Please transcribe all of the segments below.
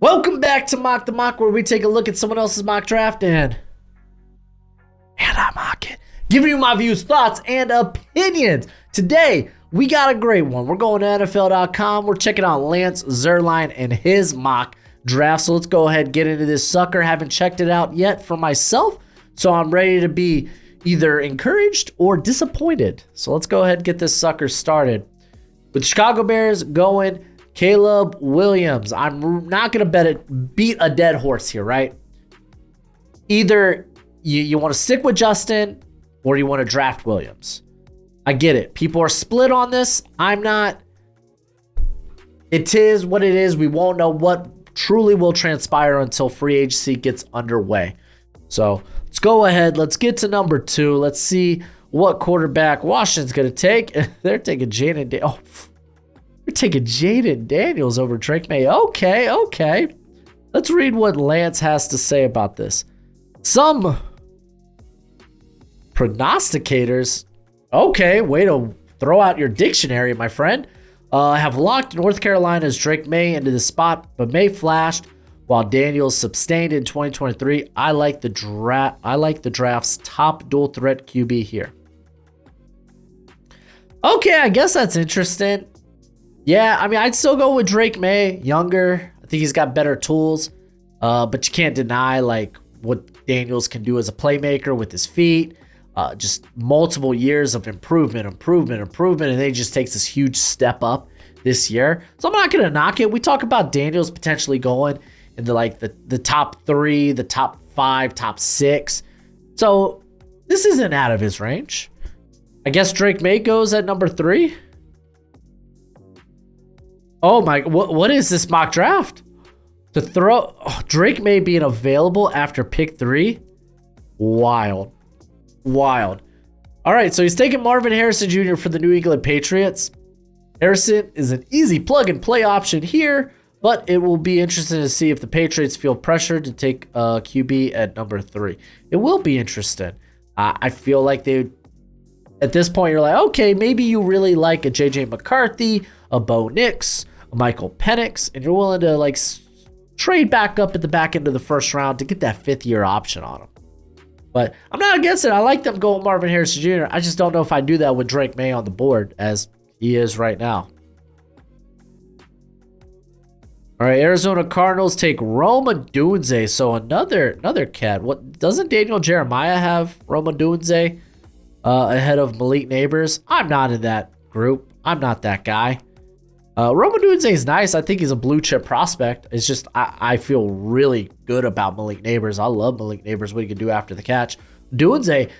Welcome back to Mock the Mock, where we take a look at someone else's mock draft and I mock it. Giving you my views, thoughts, and opinions. Today, we got a great one. We're going to NFL.com. We're checking out Lance Zierlein and his mock draft. So let's go ahead and get into this sucker. Haven't checked it out yet for myself, so I'm ready to be either encouraged or disappointed. So let's go ahead and get this sucker started. With Chicago Bears going Caleb Williams. I'm not going to beat a dead horse here, right? Either you want to stick with Justin or you want to draft Williams. I get it. People are split on this. I'm not. It is what it is. We won't know what truly will transpire until free agency gets underway. So let's go ahead. Let's get to number 2. Let's see what quarterback Washington's going to take. They're taking Jaden Daniels. They're taking Jaden Daniels over Drake May. Okay. Let's read what Lance has to say about this. Some prognosticators, okay, way to throw out your dictionary, my friend, have locked North Carolina's Drake May into the spot, but May flashed while Daniels sustained in 2023. I like the draft's top dual threat QB here. Okay, I guess that's interesting. Yeah, I mean, I'd still go with Drake May, younger. I think he's got better tools, but you can't deny like what Daniels can do as a playmaker with his feet. Just multiple years of improvement, and then he just takes this huge step up this year. So I'm not going to knock it. We talk about Daniels potentially going into like the top 3, the top 5, top 6. So this isn't out of his range. I guess Drake May goes at number 3. Oh my, what is this mock draft? To throw Drake May being available after pick 3? Wild. All right, so he's taking Marvin Harrison Jr. for the New England Patriots. Harrison is an easy plug and play option here, but it will be interesting to see if the Patriots feel pressured to take QB at number 3. It will be interesting. I feel like at this point, you're like, okay, maybe you really like a JJ McCarthy, a Bo Nix, a Michael Penix, and you're willing to like trade back up at the back end of the first round to get that 5th-year option on him. But I'm not against it. I like them going Marvin Harrison Jr. I just don't know if I do that with Drake May on the board as he is right now. All right, Arizona Cardinals take Rome Odunze. So another cat. What doesn't Daniel Jeremiah have Rome Odunze ahead of Malik Neighbors? I'm not in that group. I'm not that guy. Rome Odunze is nice. I think he's a blue chip prospect. It's just I feel really good about Malik Neighbors. I love Malik Neighbors, what he can do after the catch. Odunze,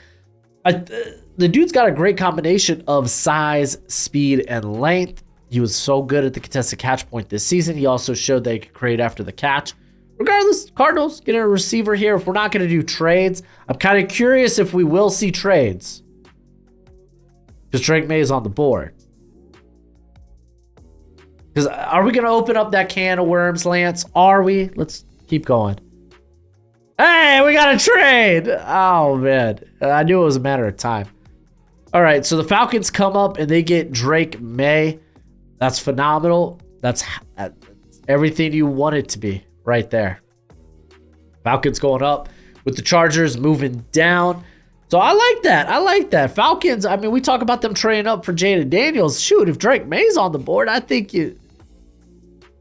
the dude's got a great combination of size, speed, and length. He was so good at the contested catch point this season. He also showed that he could create after the catch. Regardless, Cardinals getting a receiver here. If we're not going to do trades, I'm kind of curious if we will see trades. Because Drake May is on the board. Because are we going to open up that can of worms, Lance? Are we? Let's keep going. Hey, we got a trade. Oh, man. I knew it was a matter of time. All right, so the Falcons come up and they get Drake May. That's phenomenal. That's everything you want it to be right there. Falcons going up with the Chargers moving down. So I like that. Falcons, I mean, we talk about them trading up for Jaden Daniels. Shoot, if Drake May's on the board, I think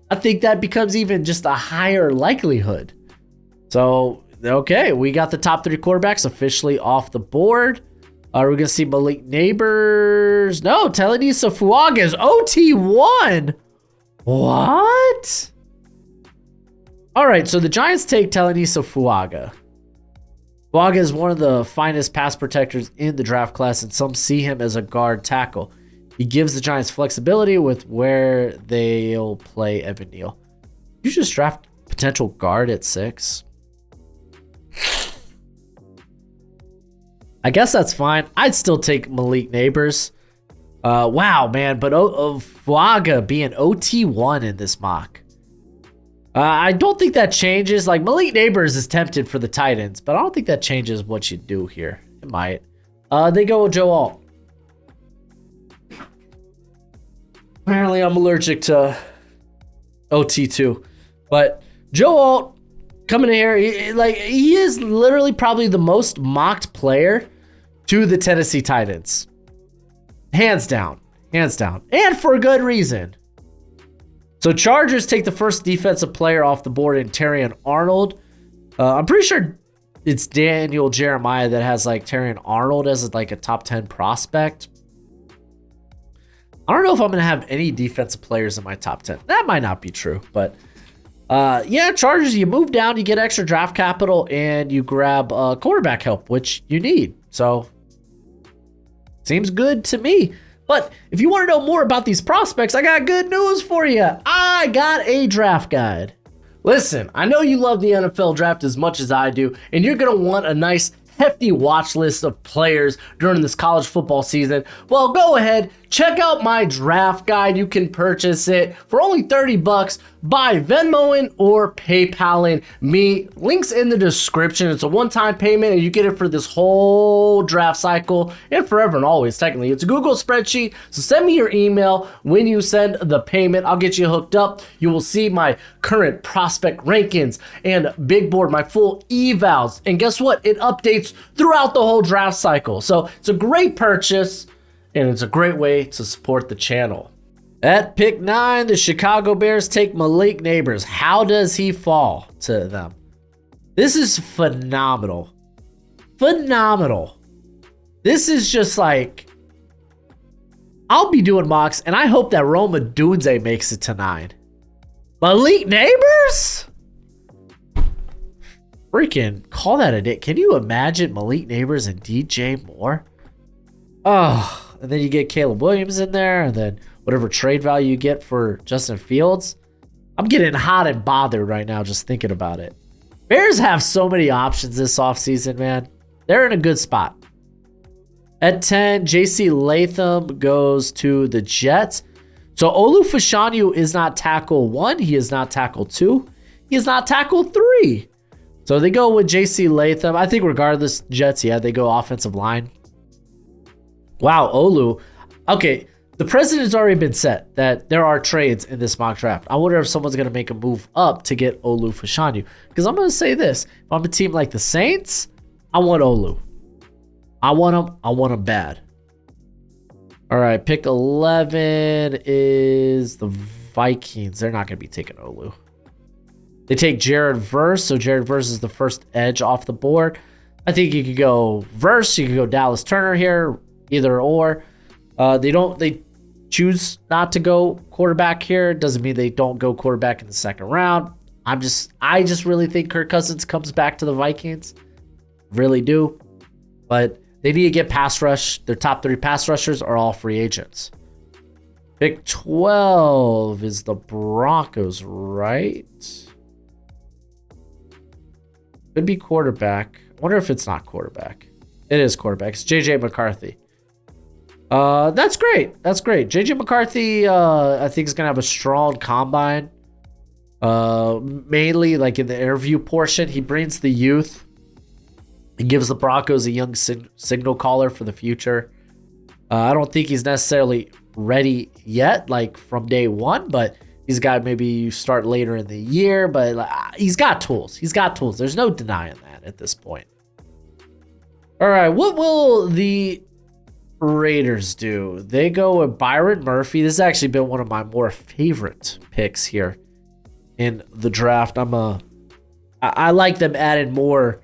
that becomes even just a higher likelihood. So, okay, we got the top 3 quarterbacks officially off the board. Are we going to see Malik Neighbors? No, Telenisa Fuaga is OT1. What? All right, so the Giants take Telenisa Fuaga. Fuaga is one of the finest pass protectors in the draft class, and some see him as a guard tackle. He gives the Giants flexibility with where they'll play Evan Neal. You just draft potential guard at 6. I guess that's fine. I'd still take Malik Neighbors. Wow, man, but Fuaga being OT1 in this mock. I don't think that changes. Like, Malik Neighbors is tempted for the Titans, but I don't think that changes what you do here. It might. They go with Joe Alt. Apparently, I'm allergic to OT2. But Joe Alt coming in here, he is literally probably the most mocked player to the Tennessee Titans. Hands down. And for a good reason. So Chargers take the first defensive player off the board in Terrion Arnold. I'm pretty sure it's Daniel Jeremiah that has like Terrion Arnold as like a top 10 prospect. I don't know if I'm going to have any defensive players in my top 10. That might not be true, but yeah, Chargers, you move down, you get extra draft capital, and you grab quarterback help, which you need. So seems good to me. But if you want to know more about these prospects, I got good news for you. I got a draft guide. Listen, I know you love the NFL draft as much as I do, and you're going to want a nice hefty watch list of players during this college football season. Well, go ahead, check out my draft guide. You can purchase it for only $30 by Venmoing or PayPaling me. Links in the description. It's a one-time payment and you get it for this whole draft cycle and forever and always. Technically, it's a Google spreadsheet. So send me your email when you send the payment. I'll get you hooked up. You will see my current prospect rankings and big board, my full evals. And guess what? It updates throughout the whole draft cycle. So it's a great purchase and it's a great way to support the channel. At pick 9, the Chicago Bears take Malik Neighbors. How does he fall to them? This is phenomenal. Phenomenal. This is just like, I'll be doing mocks, and I hope that Roma Dunze makes it to 9. Malik Neighbors? Freaking call that a day. Can you imagine Malik Neighbors and DJ Moore? Oh, and then you get Caleb Williams in there, and then whatever trade value you get for Justin Fields. I'm getting hot and bothered right now just thinking about it. Bears have so many options this offseason, man. They're in a good spot. At 10, J.C. Latham goes to the Jets. So Olu Fashanu is not tackle 1. He is not tackle 2. He is not tackle 3. So they go with J.C. Latham. I think regardless, Jets, yeah, they go offensive line. Wow, Olu. Okay, the precedent's already been set that there are trades in this mock draft. I wonder if someone's going to make a move up to get Olu Fashanu. Because I'm going to say this. If I'm a team like the Saints, I want Olu. I want him bad. All right, pick 11 is the Vikings. They're not going to be taking Olu. They take Jared Verse. So Jared Verse is the first edge off the board. I think you could go Verse. You could go Dallas Turner here. Either or. They choose not to go quarterback here. Doesn't mean they don't go quarterback in the second round. I just really think Kirk Cousins comes back to the Vikings. Really do. But they need to get pass rush. Their top 3 pass rushers are all free agents. Pick 12 is the Broncos, right? Could be quarterback. I wonder if it's not quarterback. It is quarterback. It's JJ McCarthy. That's great. That's great. JJ McCarthy, I think is going to have a strong combine. Mainly like in the interview portion, he brings the youth. He gives the Broncos a young signal caller for the future. I don't think he's necessarily ready yet, like from day one, but he's got maybe you start later in the year, but he's got tools. He's got tools. There's no denying that at this point. All right, what will the Raiders do? They go with Byron Murphy. This has actually been one of my more favorite picks here in the draft. I like them adding more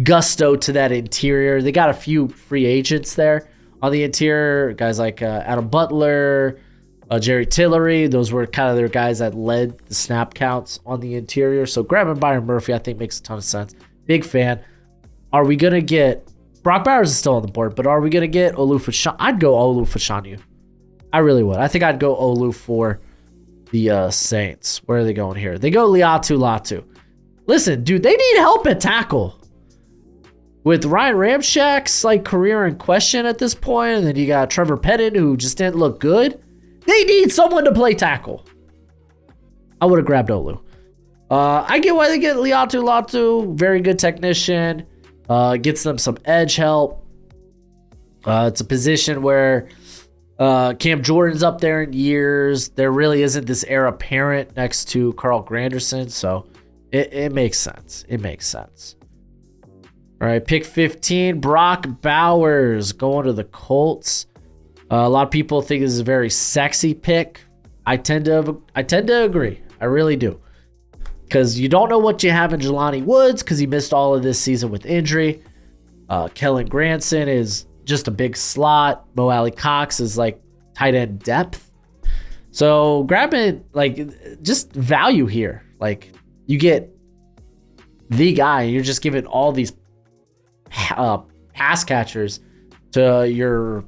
gusto to that interior. They got a few free agents there on the interior, guys like Adam Butler, Jerry Tillery. Those were kind of their guys that led the snap counts on the interior. So grabbing Byron Murphy, I think makes a ton of sense. Big fan. Are we gonna get Brock Bowers is still on the board, but are we gonna get Olu Fashanu? I'd go Olu Fashanu. I really would. I think I'd go Olu for the Saints. Where are they going here? They go Liatu Latu. Listen, dude, they need help at tackle. With Ryan Ramczak's like career in question at this point, and then you got Trevor Pettit who just didn't look good. They need someone to play tackle. I would have grabbed Olu. I get why they get Liatu Latu. Very good technician. Gets them some edge help. It's a position where Cam Jordan's up there in years. There really isn't this heir apparent next to Carl Granderson, so It makes sense. It makes sense. All right, pick 15, Brock Bowers going to the Colts. A lot of people think this is a very sexy pick. I tend to agree. I really do. Because you don't know what you have in Jelani Woods because he missed all of this season with injury. Kellen Granson is just a big slot. Mo Alley Cox is like tight end depth. So grabbing like just value here. Like you get the guy. You're just giving all these pass catchers to your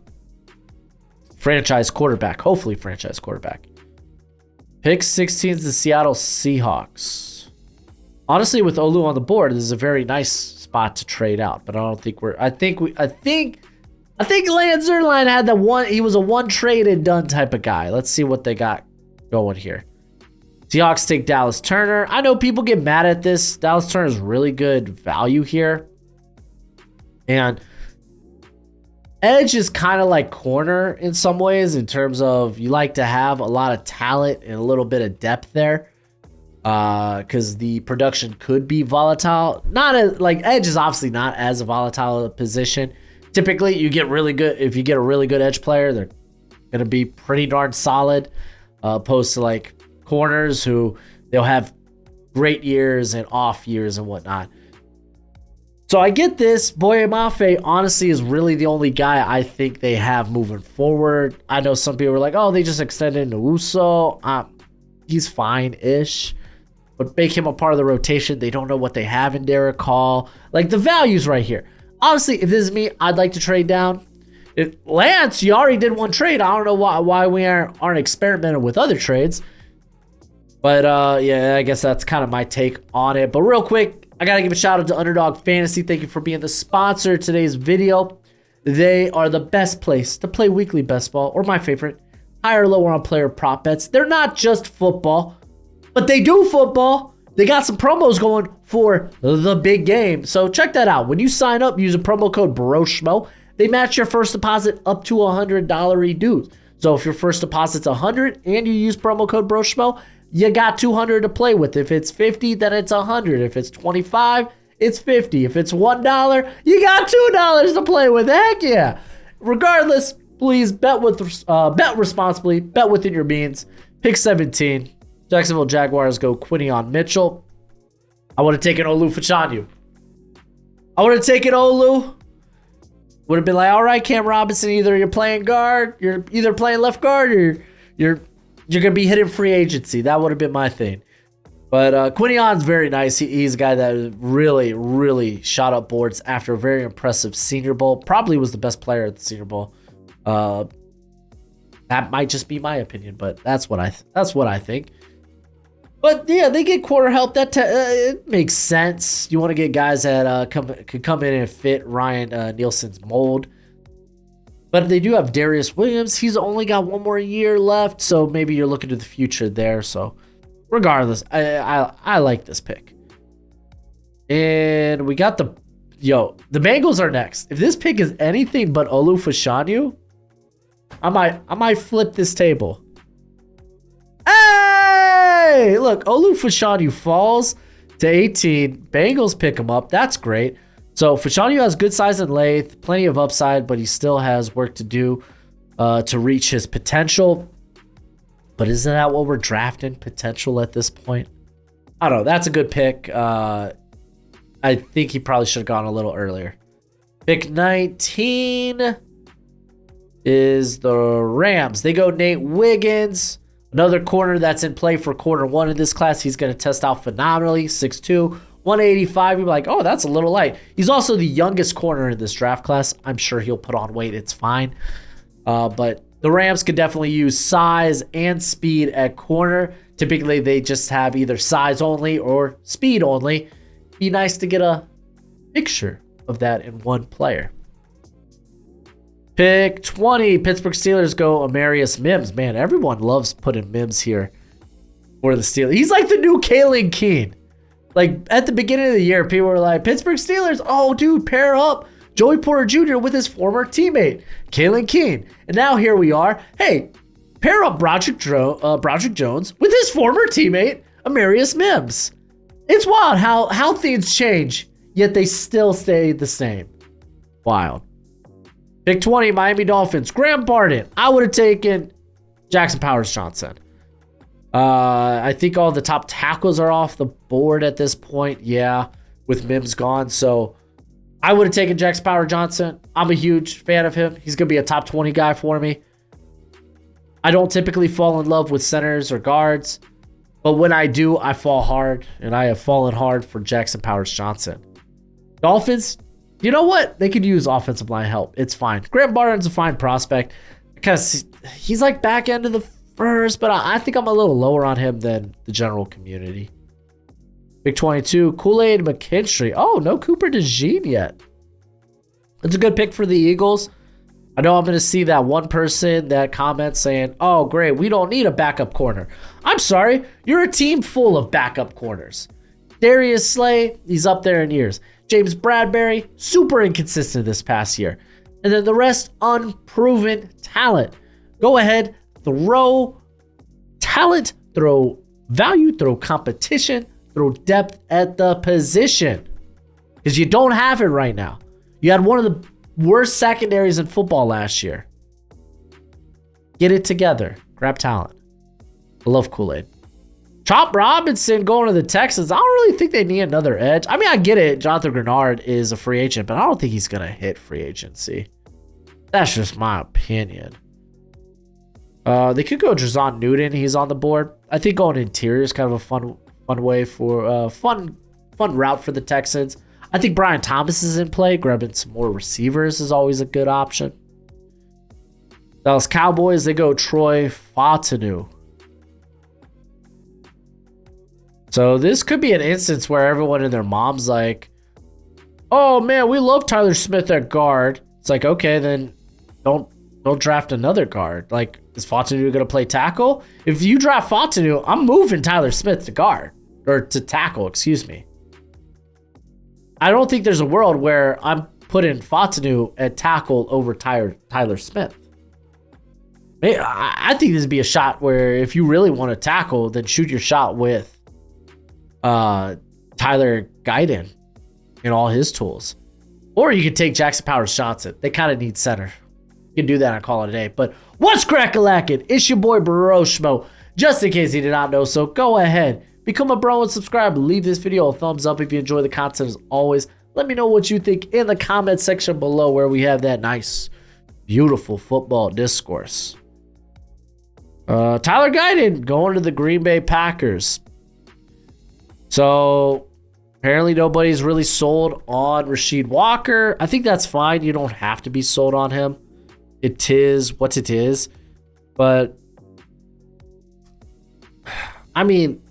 franchise quarterback. Hopefully franchise quarterback. Pick 16 is the Seattle Seahawks. Honestly, with Olu on the board, this is a very nice spot to trade out. But I don't think I think Lance Zierlein had the one. He was a one trade and done type of guy. Let's see what they got going here. Seahawks take Dallas Turner. I know people get mad at this. Dallas Turner is really good value here. And edge is kind of like corner in some ways in terms of you like to have a lot of talent and a little bit of depth there. Because the production could be volatile. Not as like edge is obviously not as a volatile position. Typically, you get really good if you get a really good edge player, they're gonna be pretty darn solid. Opposed to like corners who they'll have great years and off years and whatnot. So I get this. Boye Mafe honestly is really the only guy I think they have moving forward. I know some people are like, oh, they just extended into Uso. He's fine-ish. But make him a part of the rotation. They don't know what they have in Derek Hall. Like, the value's right here. Honestly, if this is me, I'd like to trade down. Lance, you already did one trade. I don't know why we aren't experimenting with other trades. But, yeah, I guess that's kind of my take on it. But real quick, I got to give a shout out to Underdog Fantasy. Thank you for being the sponsor of today's video. They are the best place to play weekly best ball, or my favorite, higher or lower on player prop bets. They're not just football, but they do football. They got some promos going for the big game. So check that out. When you sign up, use a promo code Broshmo. They match your first deposit up to $100 reduced. So if your first deposit's $100 and you use promo code Broshmo, you got $200 to play with. If it's $50, then it's $100. If it's $25, it's $50. If it's $1, you got $2 to play with. Heck yeah! Regardless, please bet responsibly. Bet within your means. Pick 17. Jacksonville Jaguars go Quinion Mitchell. I would have taken Olu Fashanu. I would have taken Olu. Would have been like, all right, Cam Robinson, either you're playing guard, you're either playing left guard, or you're gonna be hitting free agency. That would have been my thing. But Quinion's very nice. He's a guy that really, really shot up boards after a very impressive Senior Bowl. Probably was the best player at the Senior Bowl. That might just be my opinion, but that's what I think. But yeah, they get quarter help. That it makes sense. You want to get guys that could come in and fit Ryan Nielsen's mold. But they do have Darius Williams. He's only got one more year left, so maybe you're looking to the future there. So regardless, I like this pick. And we got the Bengals are next. If this pick is anything but Olu Fashanu, I might flip this table. Hey, look, Olu Fashanu falls to 18. Bengals pick him up. That's great. So Fashanu has good size and length, plenty of upside, but he still has work to do to reach his potential. But isn't that what we're drafting, potential at this point? I don't know. That's a good pick. I think he probably should have gone a little earlier. Pick 19 is the Rams. They go Nate Wiggins. Another corner that's in play for quarter one in this class. He's going to test out phenomenally. 6'2", 185. You're like, oh, that's a little light. He's also the youngest corner in this draft class. I'm sure he'll put on weight. It's fine. But the Rams could definitely use size and speed at corner. Typically, they just have either size only or speed only. Be nice to get a picture of that in one player. Pick 20, Pittsburgh Steelers go Amarius Mims. Man, everyone loves putting Mims here for the Steelers. He's like the new Kalen Keene. Like, at the beginning of the year, people were like, Pittsburgh Steelers, oh, dude, pair up Joey Porter Jr. with his former teammate, Kalen Keene. And now here we are. Hey, pair up Broderick Jones with his former teammate, Amarius Mims. It's wild how things change, yet they still stay the same. Wild. Pick 20, Miami Dolphins. Graham Barden. I would have taken Jackson Powers-Johnson. I think all the top tackles are off the board at this point. Yeah, with Mims gone. So I would have taken Jackson Powers-Johnson. I'm a huge fan of him. He's going to be a top 20 guy for me. I don't typically fall in love with centers or guards, but when I do, I fall hard, and I have fallen hard for Jackson Powers-Johnson. Dolphins, you know what? They could use offensive line help. It's fine. Grant Barton's a fine prospect because he's like back end of the first, but I think I'm a little lower on him than the general community. Pick 22, Kool-Aid McKinstry. Oh, no Cooper DeJean yet. It's a good pick for the Eagles. I know I'm going to see that one person that comments saying, oh, great, we don't need a backup corner. I'm sorry, you're a team full of backup corners. Darius Slay, he's up there in years. James Bradbury, super inconsistent this past year. And then the rest, unproven talent. Go ahead, throw talent, throw value, throw competition, throw depth at the position. Because you don't have it right now. You had one of the worst secondaries in football last year. Get it together. Grab talent. I love Kool-Aid. Chop Robinson going to the Texans. I don't really think they need another edge. I mean, I get it. Jonathan Grenard is a free agent, but I don't think he's going to hit free agency. That's just my opinion. They could go Drazon Newton. He's on the board. I think going interior is kind of a fun way for fun route for the Texans. I think Brian Thomas is in play. Grabbing some more receivers is always a good option. Dallas Cowboys, they go Troy Fautanu. So this could be an instance where everyone and their mom's like, oh man, we love Tyler Smith at guard. It's like, okay, then don't draft another guard. Like, is Fautanu going to play tackle? If you draft Fautanu, I'm moving Tyler Smith to guard. Or to tackle, excuse me. I don't think there's a world where I'm putting Fautanu at tackle over Tyler Smith. I think this would be a shot where if you really want to tackle, then shoot your shot with Tyler Guyton and all his tools. Or you could take Jackson Powers-Johnson. They kind of need center. You can do that and call it a day. But what's crack-a-lackin'? It's your boy Broshmo. Just in case you did not know, so go ahead. Become a bro and subscribe. Leave this video a thumbs up if you enjoy the content as always. Let me know what you think in the comment section below where we have that nice, beautiful football discourse. Tyler Guyton going to the Green Bay Packers. So apparently nobody's really sold on Rasheed Walker. I think that's fine. You don't have to be sold on him. It is what it is. But I mean,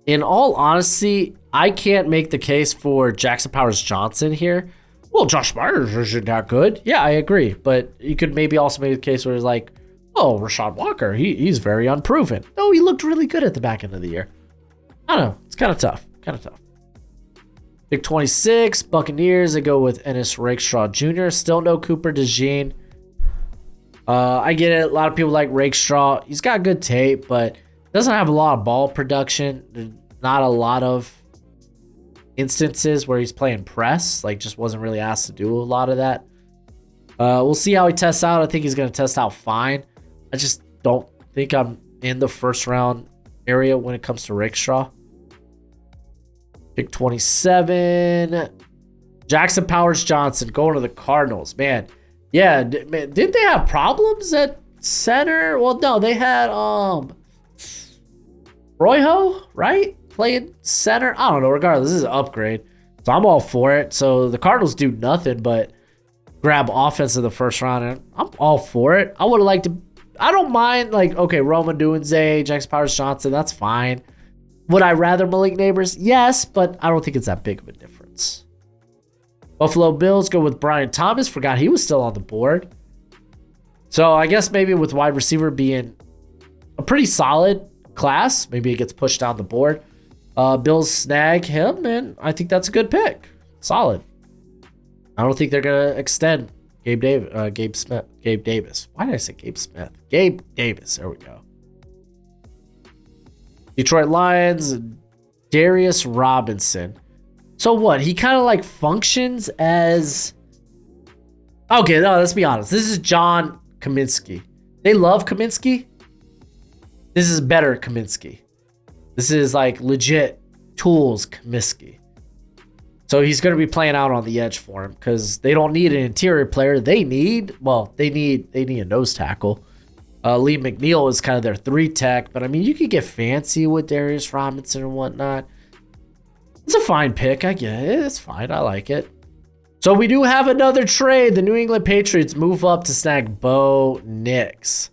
in all honesty, I can't make the case for Jackson Powers-Johnson here. Well, Josh Myers isn't that good. Yeah, I agree. But you could maybe also make the case where it's like, oh, Rashaad Walker, he's very unproven. Oh, he looked really good at the back end of the year. I don't know. It's kind of tough. Pick 26, Buccaneers. They go with Ennis Rakestraw Jr. Still no Cooper DeJean. I get it. A lot of people like Rakestraw. He's got good tape, but doesn't have a lot of ball production. Not a lot of instances where he's playing press. Like, just wasn't really asked to do a lot of that. We'll see how he tests out. I think he's going to test out fine. I just don't think I'm in the first round area when it comes to Rakestraw. Pick 27. Jackson Powers-Johnson going to the Cardinals. Man, yeah, man, didn't they have problems at center? Well, no, they had Royho, right? Playing center. I don't know. Regardless, this is an upgrade. So I'm all for it. So the Cardinals do nothing but grab offense in the first round, and I'm all for it. I would have liked to. I don't mind, like, okay, Roman Duanze, Jackson Powers-Johnson, that's fine. Would I rather Malik Neighbors? Yes, but I don't think it's that big of a difference. Buffalo Bills go with Brian Thomas. Forgot he was still on the board. So I guess maybe with wide receiver being a pretty solid class, maybe it gets pushed down the board. Bills snag him, and I think that's a good pick. Solid. I don't think they're going to extend Gabe Davis. Why did I say Gabe Smith? Gabe Davis. There we go. Detroit Lions. Darius Robinson. So what? He kind of like functions as... Okay, no, let's be honest. This is John Kaminsky. They love Kaminsky. This is better Kaminsky. This is like legit tools Kaminsky. So he's going to be playing out on the edge for him because they don't need an interior player. They need a nose tackle. Lee McNeil is kind of their 3 tech, but I mean, you could get fancy with Darius Robinson and whatnot. It's a fine pick. I get it. It's fine. I like it. So we do have another trade. The New England Patriots move up to snag Bo Nix.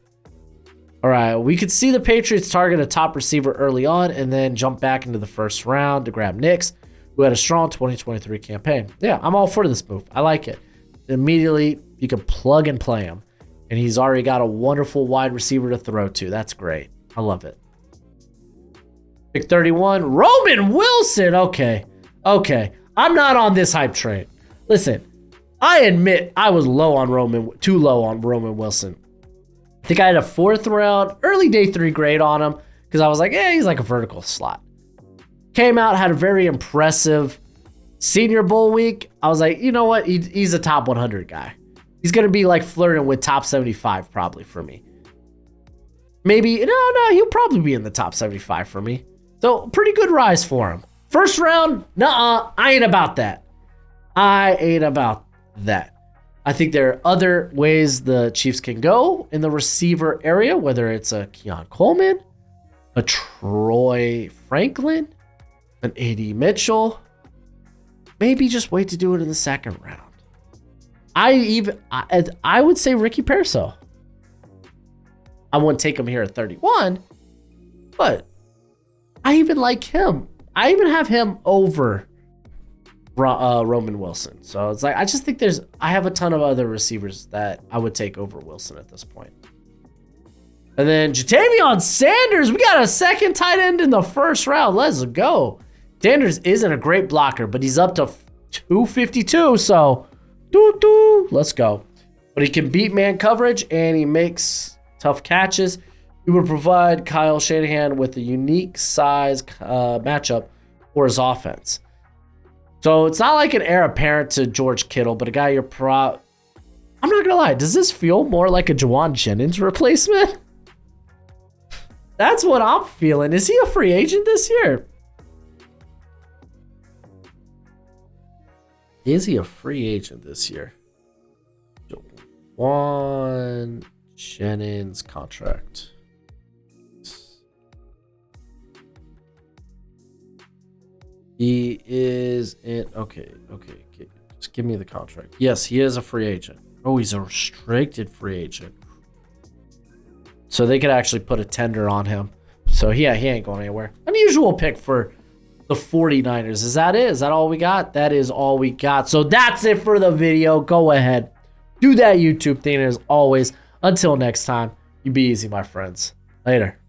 All right. We could see the Patriots target a top receiver early on and then jump back into the first round to grab Nix, who had a strong 2023 campaign. Yeah, I'm all for this move. I like it. Immediately, you can plug and play him. And he's already got a wonderful wide receiver to throw to. That's great. I love it. Pick 31, Roman Wilson. Okay. I'm not on this hype train. Listen, I admit I was too low on Roman Wilson. I think I had a 4th round, early day 3 grade on him because I was like, he's like a vertical slot. Came out, had a very impressive Senior Bowl week. I was like, you know what? He's a top 100 guy. He's going to be like flirting with top 75 probably for me. Maybe, no, he'll probably be in the top 75 for me. So pretty good rise for him. First round, I ain't about that. I think there are other ways the Chiefs can go in the receiver area, whether it's a Keon Coleman, a Troy Franklin, an A.D. Mitchell. Maybe just wait to do it in the 2nd round. I would say Ricky Pearsall. I wouldn't take him here at 31, but I even like him. I even have him over Roman Wilson. So it's like, I just think I have a ton of other receivers that I would take over Wilson at this point. And then Jatavion Sanders, we got a 2nd tight end in the 1st round. Let's go. Sanders isn't a great blocker, but he's up to 252, so let's go. But he can beat man coverage and he makes tough catches. He would provide Kyle Shanahan with a unique size matchup for his offense. So it's not like an heir apparent to George Kittle, but a guy I'm not going to lie. Does this feel more like a Juwan Jennings replacement? That's what I'm feeling. Is he a free agent this year? Is he a free agent this year? Juwan Jennings contract. He is in. Okay. Just give me the contract. Yes, he is a free agent. Oh, he's a restricted free agent. So they could actually put a tender on him. So yeah, he ain't going anywhere. Unusual pick for the 49ers. Is that it? Is that all we got? That is all we got. So that's it for the video. Go ahead. Do that YouTube thing as always. Until next time, you be easy, my friends. Later.